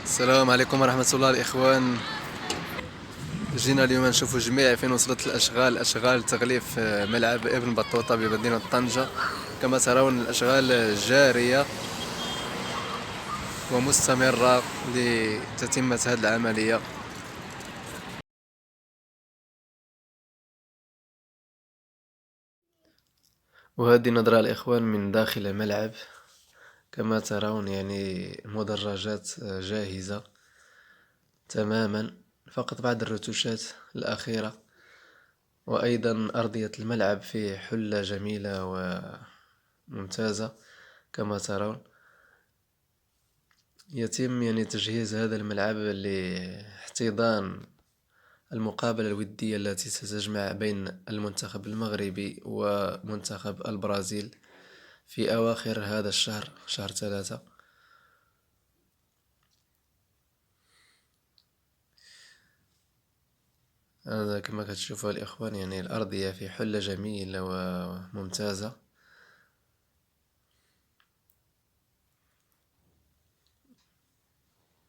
السلام عليكم ورحمة الله الإخوان. جينا اليوم نشوف جميع فين وصلت أشغال تغليف ملعب ابن بطوطة بمدينة طنجة. كما ترون الأشغال جارية ومستمرة لتتمة هذه العملية. وهذه نظرة الإخوان من داخل الملعب. كما ترون المدرجات جاهزة تماما، فقط بعد الرتوشات الأخيرة. وأيضا أرضية الملعب في حلة جميلة وممتازة. كما ترون يتم تجهيز هذا الملعب لاحتضان المقابلة الودية التي ستجمع بين المنتخب المغربي ومنتخب البرازيل في أواخر هذا الشهر، شهر 3. هذا كما كتشوفوا الإخوان، الأرضية في حلة جميلة وممتازة.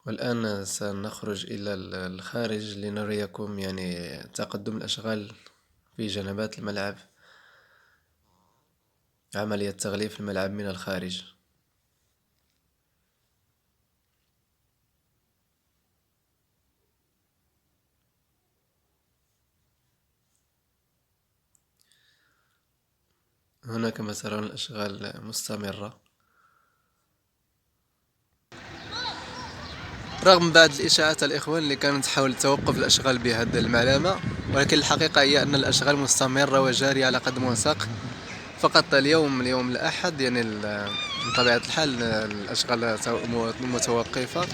والآن سنخرج إلى الخارج لنريكم تقدم الأشغال في جنبات الملعب، عملية تغليف الملعب من الخارج. هنا كما ترون الأشغال مستمرة رغم بعض الإشاعات الإخوان اللي كانت تحاول توقف الأشغال بهذا المعلمة، ولكن الحقيقة هي أن الأشغال مستمرة وجارية على قدم وساق. فقط اليوم الأحد بطبيعة الحال الأشغال متوقفة،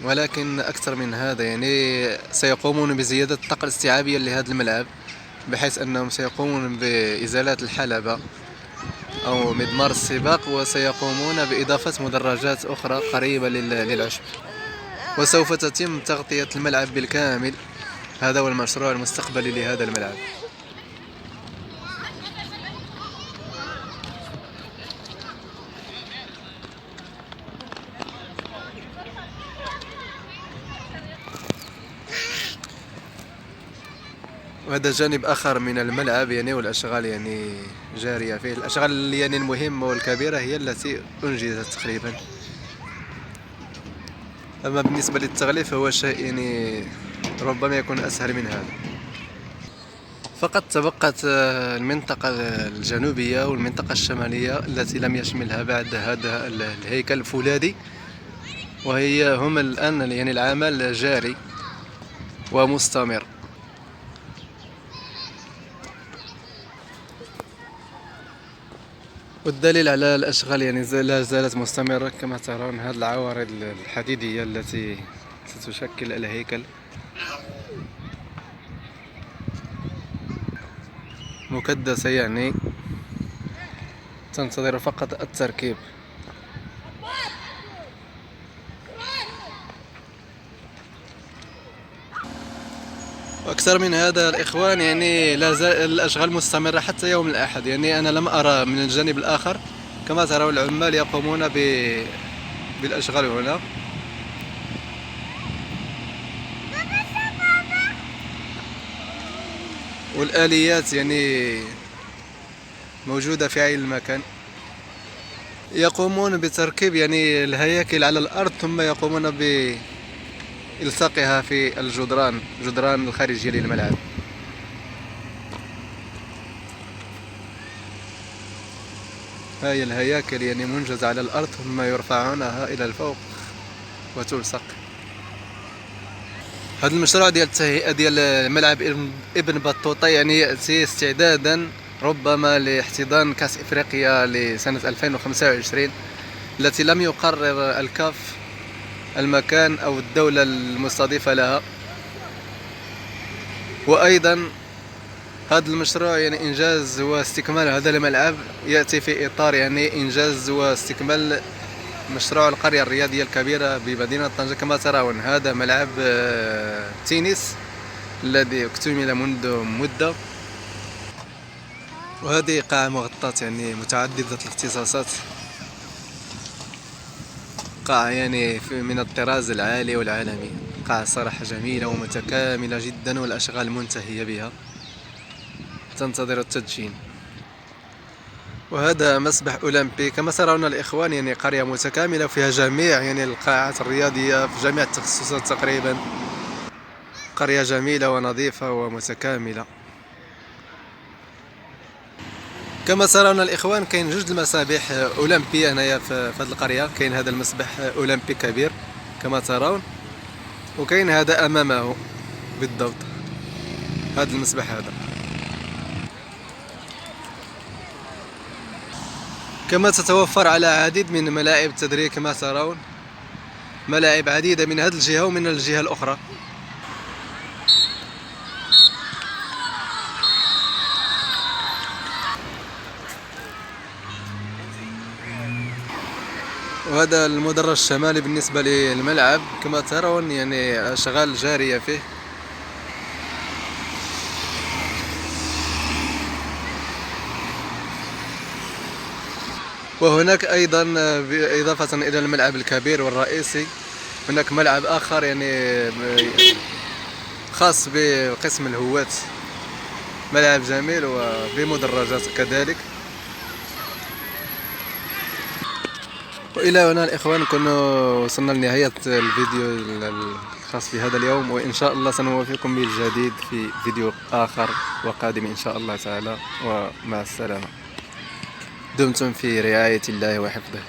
ولكن أكثر من هذا سيقومون بزيادة الطاقة الاستيعابية لهذا الملعب، بحيث أنهم سيقومون بإزالة الحلبة أو مضمار السباق، وسيقومون بإضافة مدرجات أخرى قريبة للعشب، وسوف تتم تغطية الملعب بالكامل. هذا هو المشروع المستقبلي لهذا الملعب. وهذا جانب آخر من الملعب والأشغال جارية فيه. الأشغال المهمة والكبيرة هي التي أنجزت تقريبا، أما بالنسبة للتغليف فهو شيء ربما يكون أسهل من هذا. فقط تبقت المنطقة الجنوبية والمنطقة الشمالية التي لم يشملها بعد هذا الهيكل الفولاذي، هم الآن العمل جاري ومستمر. والدليل على الأشغال لا زالت مستمرة. كما ترون هذه العوارض الحديدية التي ستشكل الهيكل مكدسة، تنتظر فقط التركيب. وأكثر من هذا الإخوان لا زال الأشغال مستمرة حتى يوم الأحد. أنا لم أرى من الجانب الآخر. كما ترون العمال يقومون بالأشغال هنا، والآليات موجودة في عين المكان. يقومون بتركيب الهياكل على الأرض، ثم يقومون بإلصاقها في الجدران الخارجية للملعب. هاي الهياكل منجزة على الأرض، ثم يرفعونها إلى الفوق وتلصق. هذا المشروع ديال التهيئة ديال ملعب ابن بطوطة يأتي استعدادا ربما لاحتضان كأس إفريقيا لسنة 2025 التي لم يقرر الكاف المكان أو الدولة المستضيفة لها. وأيضا هذا المشروع إنجاز واستكمال هذا الملعب يأتي في إطار إنجاز واستكمال مشروع القرية الرياضية الكبيرة بمدينة طنجة. كما ترون هذا ملعب تنس الذي اكتمل منذ مدة، وهذه قاعة مغطاة متعددة الاختصاصات. قاعة يعني من الطراز العالي والعالمي. قاعة صراحة جميلة ومتكاملة جدا، والأشغال منتهية بها تنتظر التدشين. وهذا مسبح أولمبي كما ترون الإخوان، يعني قرية متكاملة فيها جميع يعني القاعات الرياضية في جميع التخصصات تقريبا. قرية جميلة ونظيفة ومتكاملة. كما ترون الإخوان كاين جوج المسابح أولمبية هنايا في هذه القرية. كاين هذا المسبح أولمبي كبير كما ترون، وكاين هذا أمامه بالضبط هذا المسبح هذا. كما تتوفر على عديد من ملاعب التدريب كما ترون، ملاعب عديدة من هذه الجهة ومن الجهة الأخرى. وهذا المدرج الشمالي بالنسبة للملعب كما ترون، يعني أشغال جارية فيه. وهناك أيضا إضافة إلى الملعب الكبير والرئيسي، هناك ملعب آخر يعني خاص بقسم الهواة، ملعب جميل وبمدرجات كذلك. وإلى هنا الإخوان كنا وصلنا لنهاية الفيديو الخاص بهذا اليوم، وإن شاء الله سنوافيكم بالجديد في فيديو آخر وقادم إن شاء الله تعالى، ومع السلامة. دمتم في رعاية الله وحفظه.